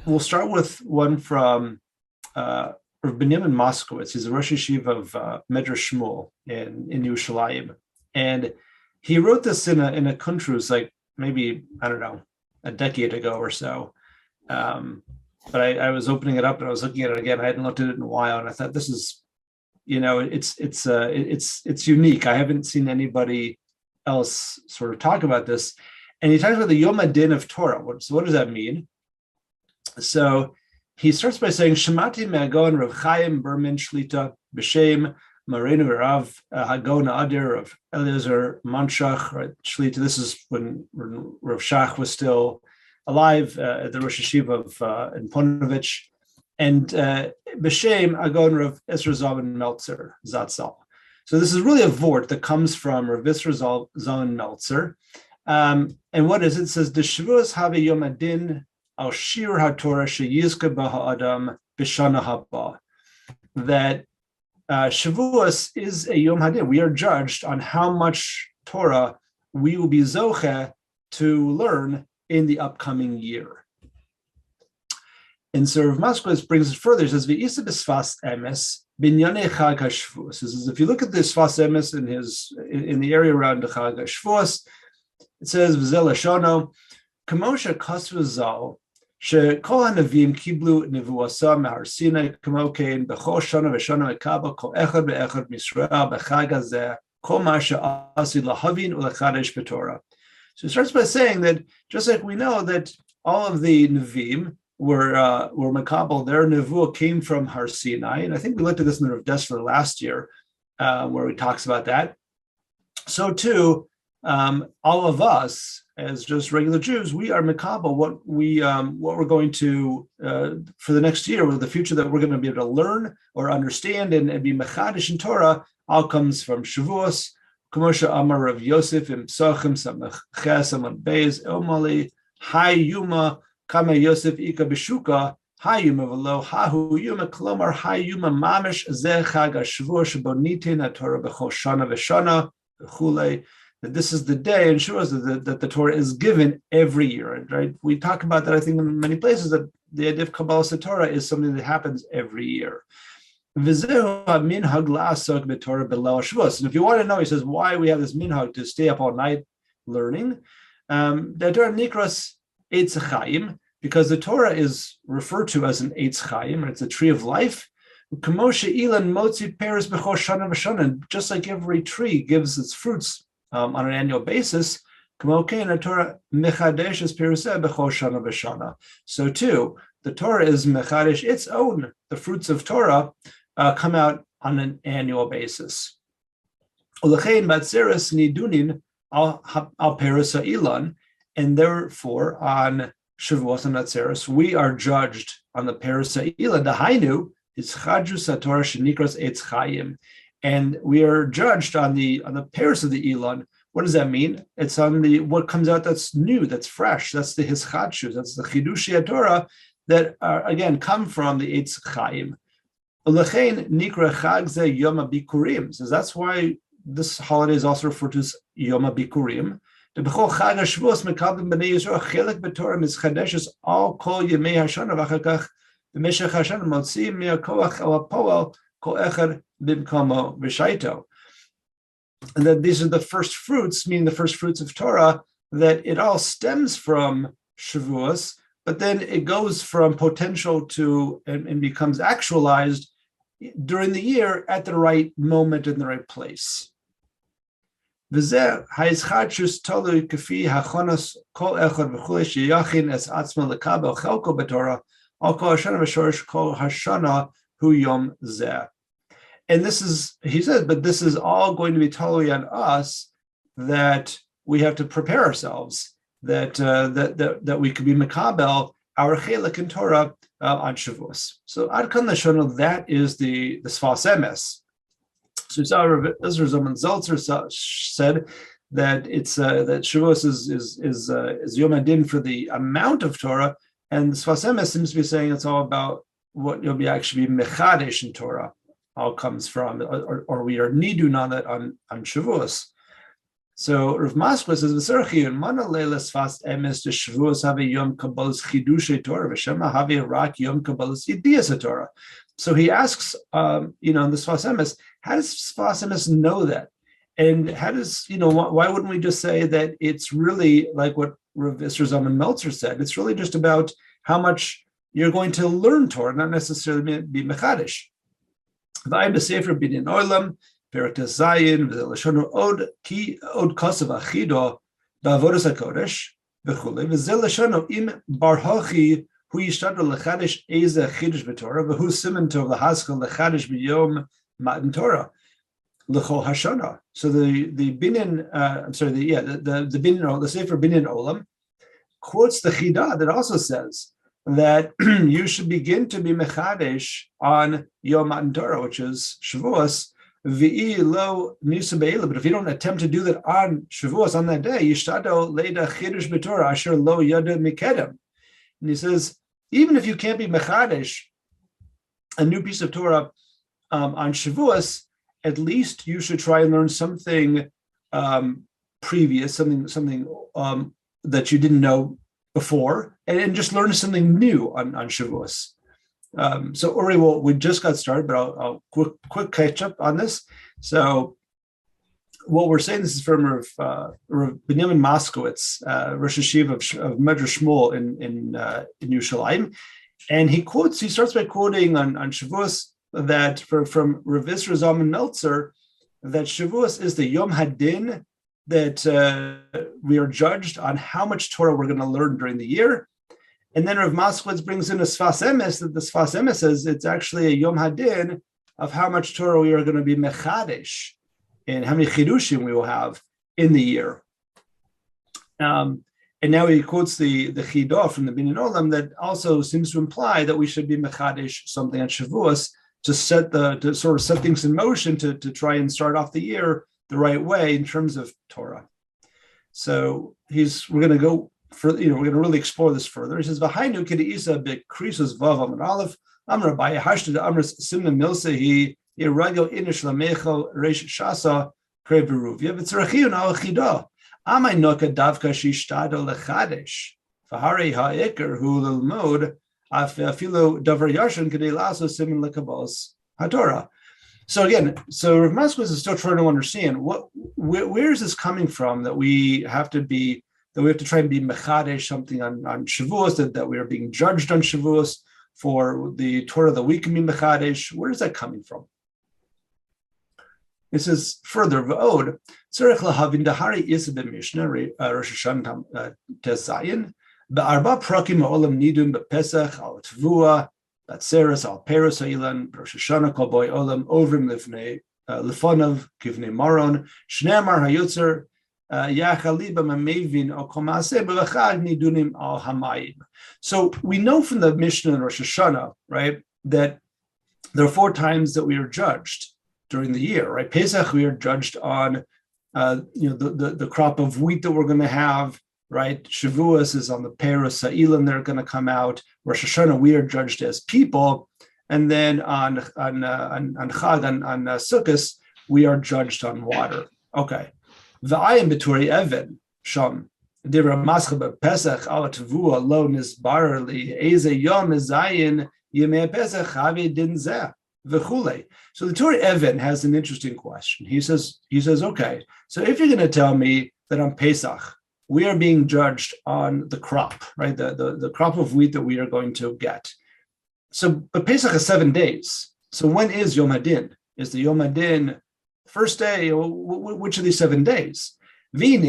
we'll start with one from Rav Binyamin Moskowitz. He's a Rosh Yeshiva of Medrash Shmuel in Yerushalayim, and he wrote this in a kuntrus, like maybe I don't know, a decade ago or so. But I was opening it up and I was looking at it again. I hadn't looked at it in a while, and I thought this is, it's unique. I haven't seen anybody else sort of talk about this. And he talks about the Yom Adin of Torah. So what does that mean? So he starts by saying, Shemati me'agon Rav Chaim Berman Shlita b'shem Marinu Rav Hagon Adir of Eliezer Manshach, right? Shlita. This is when Rav Shach was still alive at the Rosh Yeshiva in Ponovich. And b'shem Agon Rav Isra Zalman Meltzer Zatzal. So this is really a vort that comes from Rav Isra Zalman Meltzer. And what is it? It says, the Shavuos have Yom Adin al Shir hatorah sheyizka b'ha'adam b'shana haba. That Shavuos is a Yom Hadin. We are judged on how much Torah we will be zoche to learn in the upcoming year. And so Rav Moskowitz brings it further. He says, "V'isa b'sfas emes b'inyanei Chag HaShavuos." He says, if you look at the sfas emes in the area around the Chag HaShavuos, it says, "V'zel Hashono, Kamosha Kasvu Zal, Shekol HaNavim Kiblu Nevuasa Mehar Sinai Kamokein B'chol Shana V'Shana Mekabel Kol Echad Be'echad Misrael B'Chag Hazeh Kol Masha Asi Lahavin U'Lechadesh B'Torah." So it starts by saying that just like we know that all of the Nevim were Mekabel, their Nevuah came from Har Sinai, and I think we looked at this in the Rav Dessler last year, where he talks about that. So too, all of us, as just regular Jews, we are mekabel what we're going to for the next year, or the future that we're going to be able to learn or understand and be mechadish in Torah. All comes from Shavuos. Kamosha Amar Rav Yosef im Psachim Samach Ches Amad Beis Omali Hay Yuma Kama Yosef Ika Beshuka Hay Yuma V'lo Hahu Yuma Klomar Hay Yuma Mamish Zeh Chag HaShavuos Shebo Nitin HaTorah B'chol Shana V'Shana V'chulei. That this is the day and shows that the Torah is given every year, right? We talk about that, I think, in many places, that the idea of kabalas Torah is something that happens every year. And if you want to know, he says, why we have this minhag to stay up all night learning, the Torah nikras Eitz Chaim, because the Torah is referred to as an Eitz Chaim, it's a tree of life. Just like every tree gives its fruits on an annual basis, so too, the Torah is mechadesh its own. The fruits of Torah come out on an annual basis. And therefore, on Shavuos and Atzeres, we are judged on the Peres Ha'Ilan. The Hainu is Chadrus HaTorah Shenikras Eitz Chaim. And we are judged on the Peres of the Elon. What does that mean? It's on the what comes out that's new, that's fresh. That's the Hischadshus. That's the Chidushi Torah that again come from the Eitz Chaim. Ulechein Nikra Chag Ze Yom HaBikurim. So that's why this holiday is also referred to as Yom HaBikurim. The B'chol Chag HaShavuos Mekablim B'nei Yisrael Chelek B'Torah Mischadeshes All Kol Yemei Hashana V'Achakach B'Meshech Hashana Motzi Mi'akoach El HaPoel Kol Echad Bimkomo V'Shaito. And that these are the first fruits, meaning the first fruits of Torah, that it all stems from Shavuos, but then it goes from potential to and becomes actualized during the year at the right moment in the right place. And this is, he says, but this is all going to be totally on us, that we have to prepare ourselves, that we could be mekabel our chelik in Torah on Shavuos. So Ad Kan Lashono, that is the Sfas Emes. So Rav Isra Zalman Zeltzer said that it's that Shavuos is Yom Adin for the amount of Torah, and the Sfas Emes seems to be saying it's all about what you'll be actually mechadesh in Torah. All comes from, or we are nidun on that on Shavuos. So Rav Maskwa says, "V'serchi and mana leilas fast emes de Shavuos have yom kabalas chidushay Torah v'shema have rak yom kabalas yediyas Torah." So he asks, in the Sfas Emes, how does Sfas Emes know that? And how does, why wouldn't we just say that it's really like what Rav Isser Zalman Meltzer said? It's really just about how much you're going to learn Torah, not necessarily be mechadish. V'ayim b'sefer binyan olam, perak zayin, v'zelashonu od kosav achido, ba'avodas hakodesh, v'chulei, v'zelashonu im barhochi, hu yishtadru lechadish eze chidush b'Torah, v'hu siman tov lahaskal lechadish b'yom matan Torah. L'chol hashana. So the binyan, the binyan, the Sefer Binyan Olam quotes the Chidah that also says that you should begin to be mechadesh on Yom Matan Torah, which is Shavuos. V'i lo nisa be'ela. But if you don't attempt to do that on Shavuos on that day, yishtado leida chidush b'Torah asher lo yada mikedem. And he says, even if you can't be mechadesh a new piece of Torah on Shavuos, at least you should try and learn something previous, something that you didn't know before, and just learn something new on Shavuos. So Uri, we just got started, but I'll quick catch up on this. So what we're saying, this is from Rav Binyamin Moskowitz, Rosh Hashiva of Medrash Shmuel in Yerushalayim, and he starts by quoting on Shavuos that from Rav Isser Zalman Meltzer, that Shavuos is the Yom Hadin, that we are judged on how much Torah we're going to learn during the year. And then Rav Moskowitz brings in a Sfas Emes, that the Sfas Emes says it's actually a Yom Hadin of how much Torah we are going to be mechadesh, and how many chidushim we will have in the year. And now he quotes the Chidah from the Binyan Olam that also seems to imply that we should be mechadesh something on Shavuos, to sort of set things in motion to try and start off the year the right way in terms of Torah. So we're going to go for, we're going to really explore this further. He says, "V'hainu k'de'isa b'krisus vav amar aleph amar b'aya hashta amras simna milsa hi yiragel inish lamecho reish shasa krei beruvia v'tzarachiyun al chidah amay noka davka shishtado lechadesh v'harei ha'ikar hu l'lmod afilu davar yashin k'dei laso simin lekabalas hatorah." So again, Rav Moskowitz is still trying to understand where is this coming from, that we have to try and be mechadesh something on Shavuos, that we are being judged on Shavuos for the Torah that we can be mechadesh. Where is that coming from? It says further, v'od tzarich lahavin dahari isa b'mishnah Rosh Hashanah tes zayin be'arba prakim ha'olam nidun be'pesach al tvua batzeres al peros ha'ilan Rosh Hashanah kol boi olam ovrim lifnei lefonav kivnei maron shneimar hayotzer so we know from the Mishnah in Rosh Hashanah, right, that there are 4 times that we are judged during the year, right? Pesach, we are judged on the crop of wheat that we're going to have, right? Shavuos is on the peros ha'ilan, they're going to come out. Rosh Hashanah, we are judged as people, and then on Chag, on Sukkot, we are judged on water. Okay. V'ayim b'turi even sham divra maschab Pesach al tavua lo nisbarli eze yom zayin yemei Pesach havi din zeh v'chulei. So the Torah Even has an interesting question. He says, okay, so if you're going to tell me that on Pesach we are being judged on the crop, right, the crop of wheat that we are going to get. So, but Pesach is 7 days. So when is Yom Hadin? Is the Yom Hadin first day, which of these 7 days? If you're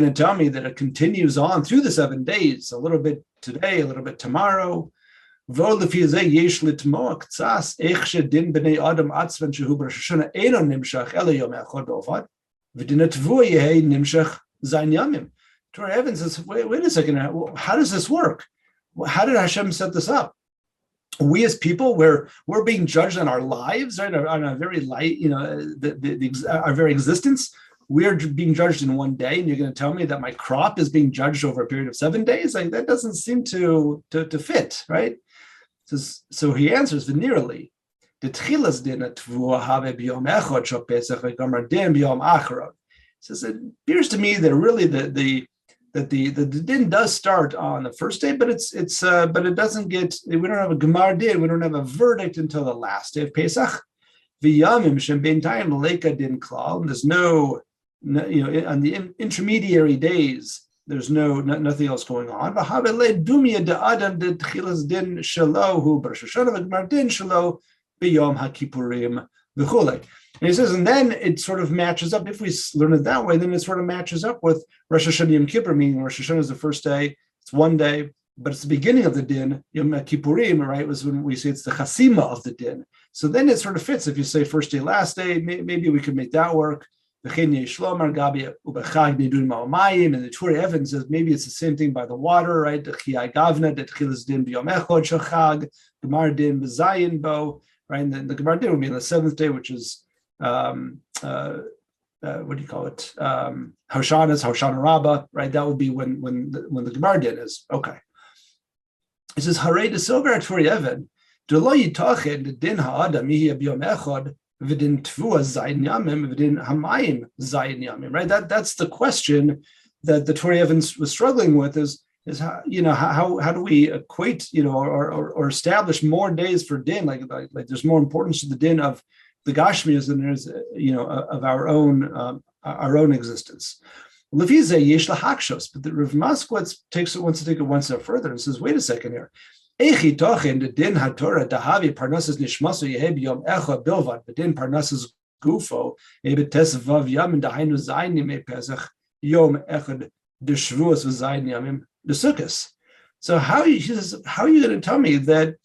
going to tell me that it continues on through the 7 days, a little bit today, a little bit tomorrow, Torah Evans says, wait a second, how does this work? How did Hashem set this up? We as people, we're being judged on our lives, right? On a very light, our very existence. We're being judged in 1 day, and you're going to tell me that my crop is being judged over a period of 7 days? Like, that doesn't seem to fit, right? So he answers, "Venerally, the tchilas din at tvua have biyom echad shel Pesach v'gamar din biyom acharot. Says it appears to me that really the din does start on the first day, but but it doesn't get. We don't have a gemar din. We don't have a verdict until the last day of Pesach. V'yamim shem beintayim leika din klal. There's no, on the intermediary days, there's nothing else going on. V'havele dumia de adam de tchilas din shelo hu b'Rosh Hashanah v'gemar din shelo b'yom haKippurim v'chulei. And he says, and then it sort of matches up. If we learn it that way, then it sort of matches up with Rosh Hashanah Yom Kippur, meaning Rosh Hashanah is the first day, it's one day, but it's the beginning of the din. Yom Kippurim, right, was when we say it's the chasima of the din. So then it sort of fits. If you say first day, last day, maybe we could make that work. And the Torah Evan says maybe it's the same thing by the water, right? The Chiyai Gavna, the Tchilas din b'yom echad shachag, Gemar din b'zayin bo, right? And then the Gemar din would be on the seventh day, which is what do you call it? Hoshana Rabbah, right? That would be when the Gemar din is. Okay. It says, Harei de Sogar Torah Evan, do lo yitached the din ha'adam yihi b'yom echad v'din tvua zayin yamim v'din hamayim zayin yamim, right? That's the question that the Torah Evan was struggling with is how how do we equate or establish more days for din, like there's more importance to the din of the Gashmias than there's of our own existence. But the Rav Moskowitz wants to take it one step further and says, wait a second here. The din hatorah dahavi parnasas nishmaso yehe b'yom echad bilvad b'din parnasas gufo ebetes vav yamin dahainu zayin yimei pesach yom echad d'shvuos v'zayin yamim d'sukkos. So how are you going to tell me that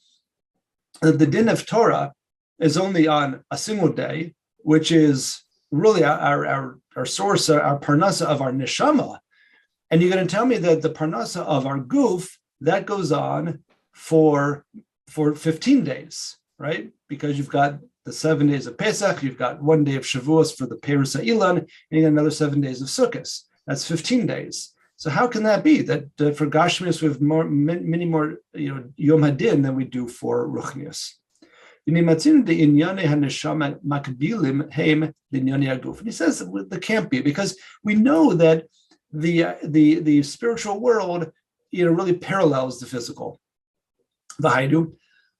the din of Torah is only on a single day, which is really our source, our parnasa of our neshama, and you're going to tell me that the parnasa of our guf that goes on for 15 days, right? Because you've got the 7 days of Pesach, you've got 1 day of Shavuos for the Perus HaIlan, and you got another 7 days of Sukkot. That's 15 days. So how can that be that for Gashmius we have many more Yom Hadin than we do for Ruchnius? And he says that can't be, because we know that the spiritual world really parallels the physical. V'haidu,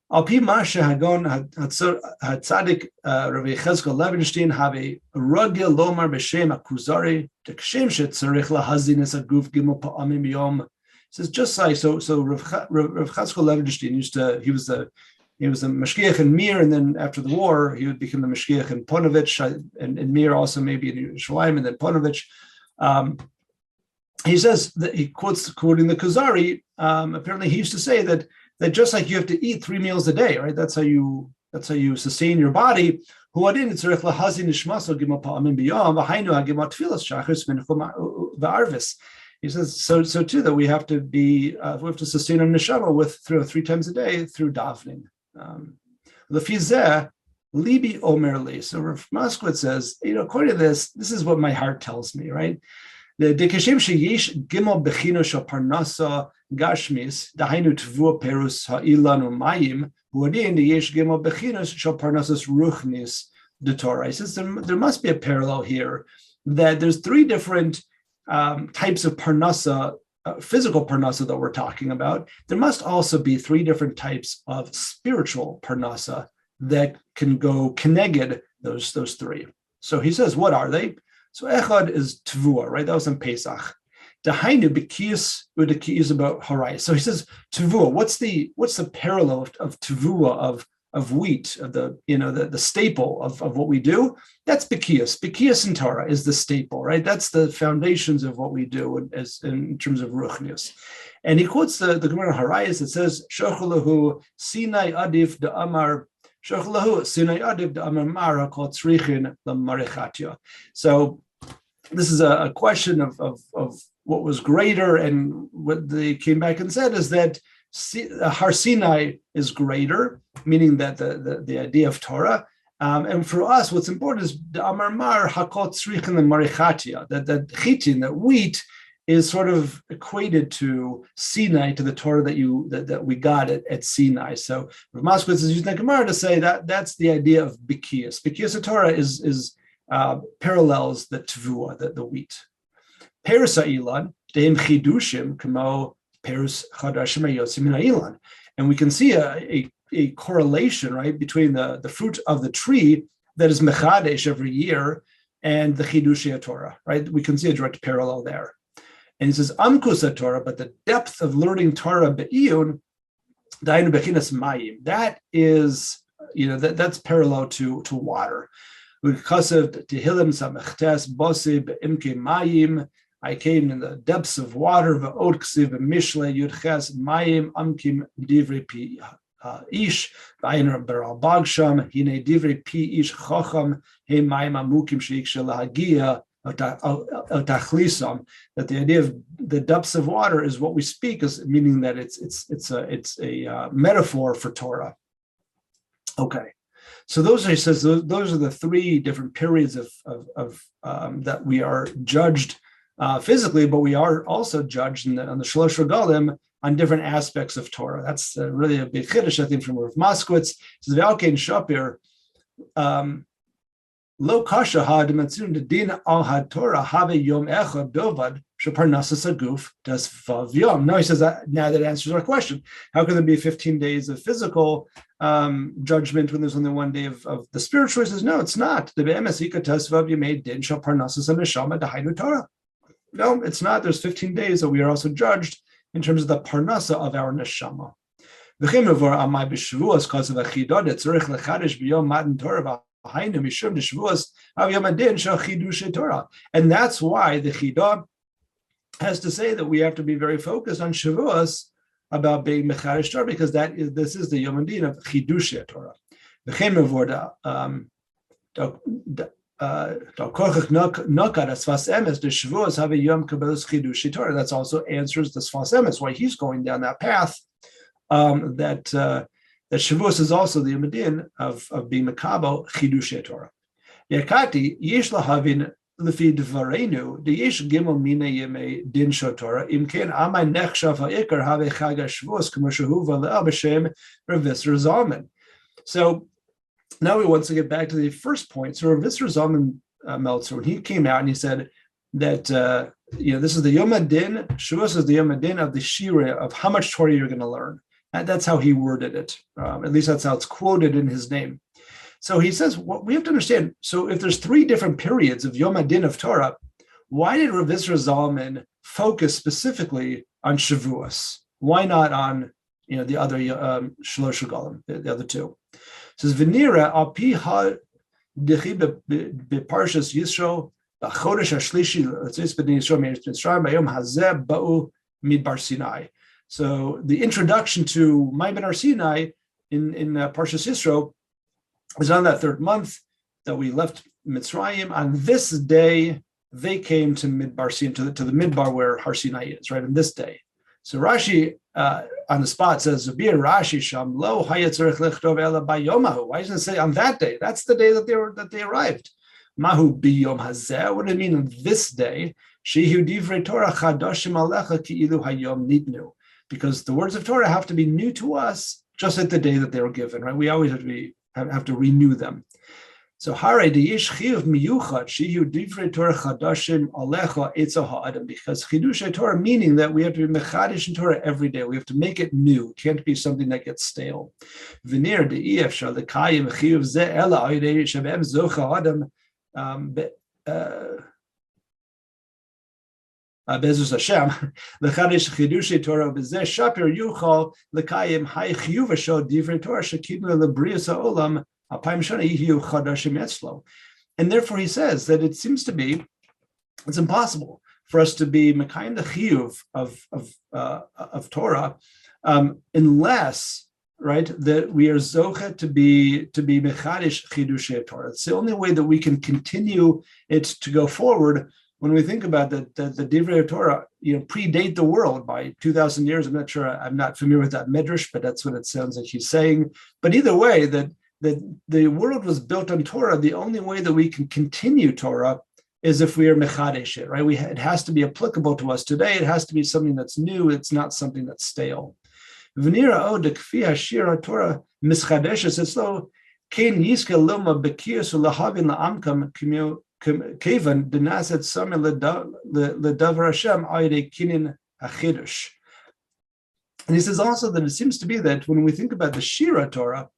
al pi ma shehagon hatzadik Rabbi Cheskel Levenstein have a ragil lomar b'shem akuzari t'kshem shetzarich lahazin es aguf gimel pa'amim b'yom. Says just like so Rav Cheskel Levenstein he was a mashgiach in Mir, and then after the war he would become the mashgiach in Ponovich, and Mir also maybe in Yerushalayim, and then Ponovich. He says that quoting the Kuzari. Apparently, he used to say that just like you have to eat 3 meals a day, right? That's how you sustain your body. He says so too that we have to sustain our neshama through 3 times a day through davening. Libi omerli. So Rav Moskowitz says, according to this is what my heart tells me, right? The dekeshem sheyesh gimel bechino shel parnasa gashmis dahainu tvu perus ha'ilan umayim huadin yesh gimel bechino shel parnasas ruchnis de Torah. He says there must be a parallel here, that there's 3 different types of parnasa, physical parnasa that we're talking about. There must also be 3 different types of spiritual parnasa that can go keneged those 3. So he says, what are they? So echad is tvua, right? That was in Pesach. Dahainu b'kiyus udekiyus about haray. So he says tvua. What's the parallel of tvua of wheat, of the staple of what we do? That's b'kiyus. B'kiyus in Torah is the staple, right? That's the foundations of what we do as in terms of ruchnius. And he quotes the Gemara Harayas that says shochulahu Sinai adif de amar. So this is a question of what was greater, and what they came back and said is that Har Sinai is greater, meaning that the idea of Torah. And for us, what's important is the Amar Mar Hakot Tzrichin the Marichatia, that chitin, that wheat is sort of equated to Sinai, to the Torah that we got at Sinai. So Rav Moskowitz is using the Gemara to say that that's the idea of Bikias. Bikias Torah is parallels the Tvua, the wheat. Peres ha'ilan, deim chidushim, kamo peres chadashim hayotzim min ha'ilan. And we can see a correlation, right, between the fruit of the tree that is mechadesh every year and the chidushei Torah, right? We can see a direct parallel there. And he says, Amkus Torah, but the depth of learning Torah be'iyun, dainu bechinas mayim, that is, that's parallel to water. Because of Tehillim samechtes bosi be'imke mayim, I came in the depths of water, v'od ksiv mishle yudches mayim amkim divrei pi ish, v'ayin beral bagsham, hine divrei pi ish chocham, he mayim amukim sheikshel hagia, that the idea of the depths of water is what we speak, is meaning that it's a metaphor for Torah. Okay, so those are, he says, those are the three different periods of that we are judged physically, but we are also judged on the Shalosh Regalim on different aspects of Torah. That's really a big chiddush, I think, from Rav Moskowitz. It says V'alkein Shapir. Lo kasha ha-dimension de din al hatorah have yom echad dovad sheparnasas aguf das vav yom. No, he says that now that answers our question. How can there be 15 days of physical judgment when there's only one day of the spiritual? He says, no, it's not. The be'emes tas vav yomei din sheparnasas neshama dahainu Torah. No, it's not. There's 15 days that we are also judged in terms of the parnasa of our neshama. V'chim avor amai b'shavuos cause of achidot tzorich lechadesh b'yom matan Torah. And that's why the Chidah has to say that we have to be very focused on Shavuos about being Mecharish Torah, because this is the Yom Adin of Chidushei Torah. That also answers the Sfas Emes, why he's going down that path, that Shavuos is also the Yom Adin of being Makabo Chidushei Torah. Yakati yesh lahavin lefi dvarenu the yesh gimel mina yemei din shotorah imken amay nechshav ha'ikar have chag Shavuos k'mo shehu v'le'al b'shem Rav Visser Zalman. So now we want to get back to the first point. So Rav Visser Zalman Meltzer, when he came out and he said that this is the Yom Adin, Shavuos is the Yom Adin of the Shira, of how much Torah you're going to learn. And that's how he worded it. At least that's how it's quoted in his name. So he says, what we have to understand, so if there's three different periods of Yom Adin of Torah, why did Rav Visser Zalman focus specifically on Shavuos? Why not on the other Shalosh Regalim, the other two? It says, V'nira al pi ha-dechi b'parshas Yisro b'chodesh ha-shlishi l'tzis b'nei Yisro me'eretz Mitzrayim b'yom hazeh ba'u midbar Sinai. So the introduction to Ma'ayin Har Sinai in Parshas Yisro is on that third month that we left Mitzrayim. On this day, they came to Midbar Sinai, to the Midbar where Har Sinai is, right, on this day. So Rashi on the spot says, Rashi Sham Lo Hayatzarech Lechtov Ela Bayomahu. Why doesn't it say on that day? That's the day that they arrived. Mahu Biyom Hazeh. What do you mean on this day? Shehu Divrei Torah Chadashim Alecha Ki Ilu Hayom Nitnu. Because the words of Torah have to be new to us just like the day that they were given, right? We always have to renew them. So Hare de Yish Chiyuv Miyuchat Shehu Divrei Torah Chadashim Alecha Etza Ha'adam, because Chidushei Torah meaning that we have to be mechadish in Torah every day. We have to make it new. It can't be something that gets stale. V'nir de Ef Shal Lekayim Chiyuv Ze Ela Ayidei Shabem Zocha Adam Bezus Hashem, Lechadesh Chidushei Torah B'zeh Shapir Yuchal Lekayim Hay Chiyuv Shal Divrei Torah Shekidnu Lebrius Ha'olam Apayim Shana Yihiu Chadashim Etzlo. And therefore he says that it seems to be, it's impossible for us to be Mekayim the Chiyuv of Torah unless, right, that we are Zocha to be Mechadish Chidushei Torah. It's the only way that we can continue it to go forward. When we think about the Divrei Torah, predate the world by 2,000 years. I'm not sure. I'm not familiar with that midrash, but that's what it sounds like he's saying. But either way, that the world was built on Torah. The only way that we can continue Torah is if we are mechadesh it, right? It has to be applicable to us today. It has to be something that's new. It's not something that's stale. V'nira od kfi hashir hatorah mischadeshes etzlo kein yizke loma bekiyus ulahavin la'amkam kevan denaset sameh ledavar Hashem ayde kinin hachidush. And he says also that it seems to be that when we think about the Shira Torah,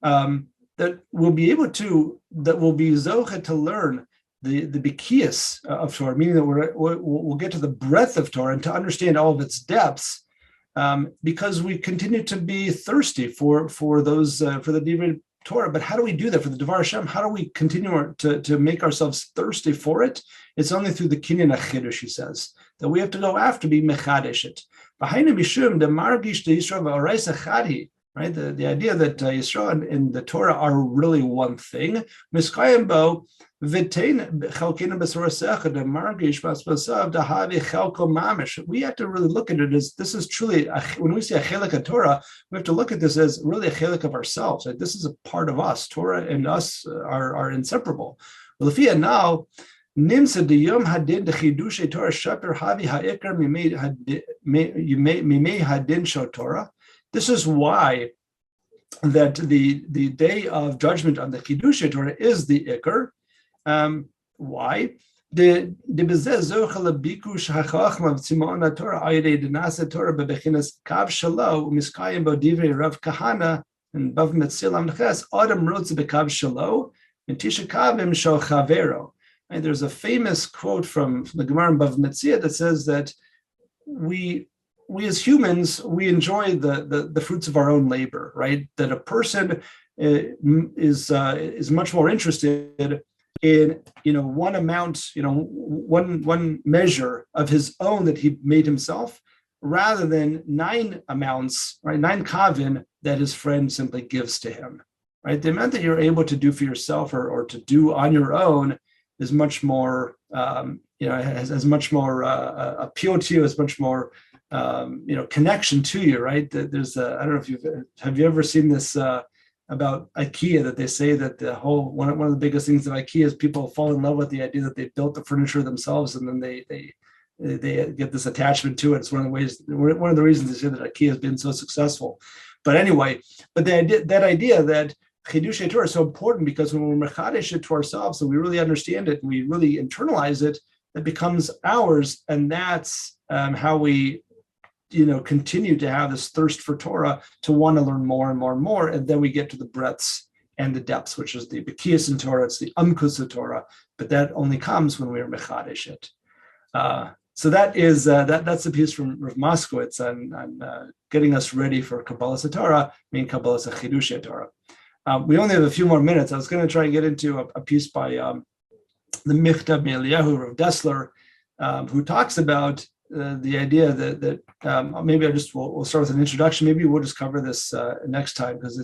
that we'll be zoche to learn the bikiyas of Torah, meaning that we'll get to the breadth of Torah and to understand all of its depths, because we continue to be thirsty for the Divrei Torah. But how do we do that for the Devar Hashem? How do we continue to make ourselves thirsty for it? It's only through the kinyan achidush, he says, that we have to go after being mechadesh it. Right, the idea that Yisrael and the Torah are really one thing. We have to really look at it as this is truly, when we say a chelik of Torah, we have to look at this as really a chelik of ourselves. Right? This is a part of us. Torah and us are inseparable. Well, if you now, Nimsa de Yom Hadin de Chidushe Torah Shaper Havi Ha'ikar Mimei Hadin Sho Torah. This is why that the day of judgment on the Chidushe Torah is the Ikar. Why? The Bezeh Zochel Bikush HaChachma Tzimon Torah Ayde Denase Torah Bebechinas Kav Shalo Miskayim Bo Divrei Rav Kahana and Bav Metzilam Neches Adam Rotze Bekav Shalo and Tisha Kavim Sho Chavero. And there's a famous quote from the Gemara in Bav Metzia that says that we as humans, we enjoy the fruits of our own labor, right? That a person is much more interested in one amount, one measure of his own that he made himself, rather than 9 amounts, right? 9 kavin that his friend simply gives to him, right? The amount that you're able to do for yourself or to do on your own is much more, has much more appeal to you, has much more, connection to you, right? There's I don't know if have you ever seen this about IKEA, that they say that the whole one of the biggest things of IKEA is people fall in love with the idea that they built the furniture themselves, and then they get this attachment to it. It's one of the reasons they say that IKEA has been so successful. But anyway, that idea that Chidushei Torah is so important, because when we're mechadesh it to ourselves and we really understand it and we really internalize it, it becomes ours, and that's how we, continue to have this thirst for Torah, to want to learn more and more and more, and then we get to the breadths and the depths, which is the Bekiyas in Torah, it's the Amkus of Torah, but that only comes when we are mechadesh it. So that is that's the piece from Rav Moskowitz on getting us ready for kabalas hatorah, meaning kabalas Chidushei Torah. We only have a few more minutes. I was going to try and get into a piece by the Michtav Me'Eliyahu, Rav Dessler, who talks about the idea that maybe we'll start with an introduction. Maybe we'll just cover this next time, because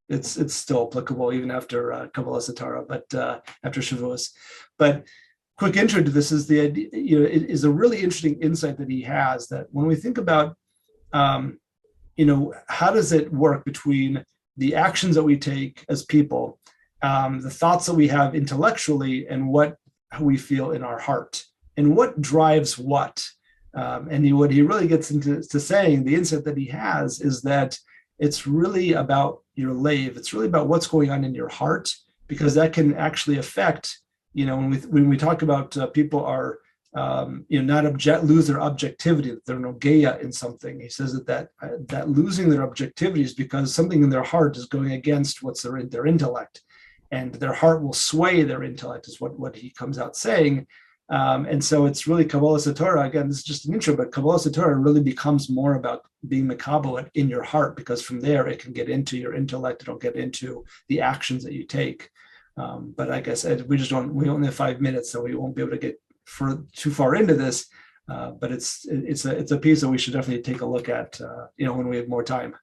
it's still applicable even after kabalas hatorah, but after Shavuos. But quick intro to this is the idea. It is a really interesting insight that he has, that when we think about, how does it work between the actions that we take as people, the thoughts that we have intellectually, and what we feel in our heart, and what drives what. And what he really gets into saying, the insight that he has, is that it's really about your lave. It's really about what's going on in your heart, because that can actually affect, when we talk about people are, lose their objectivity, that they're nogeya in something. He says that losing their objectivity is because something in their heart is going against what's their intellect, and their heart will sway their intellect, is what he comes out saying. And so it's really kabalas hatorah. Again, this is just an intro, but kabalas hatorah really becomes more about being mekabel in your heart, because from there it can get into your intellect. It'll get into the actions that you take. But like I said, we only have 5 minutes, so we won't be able to get too far into this. But it's a piece that we should definitely take a look at, when we have more time.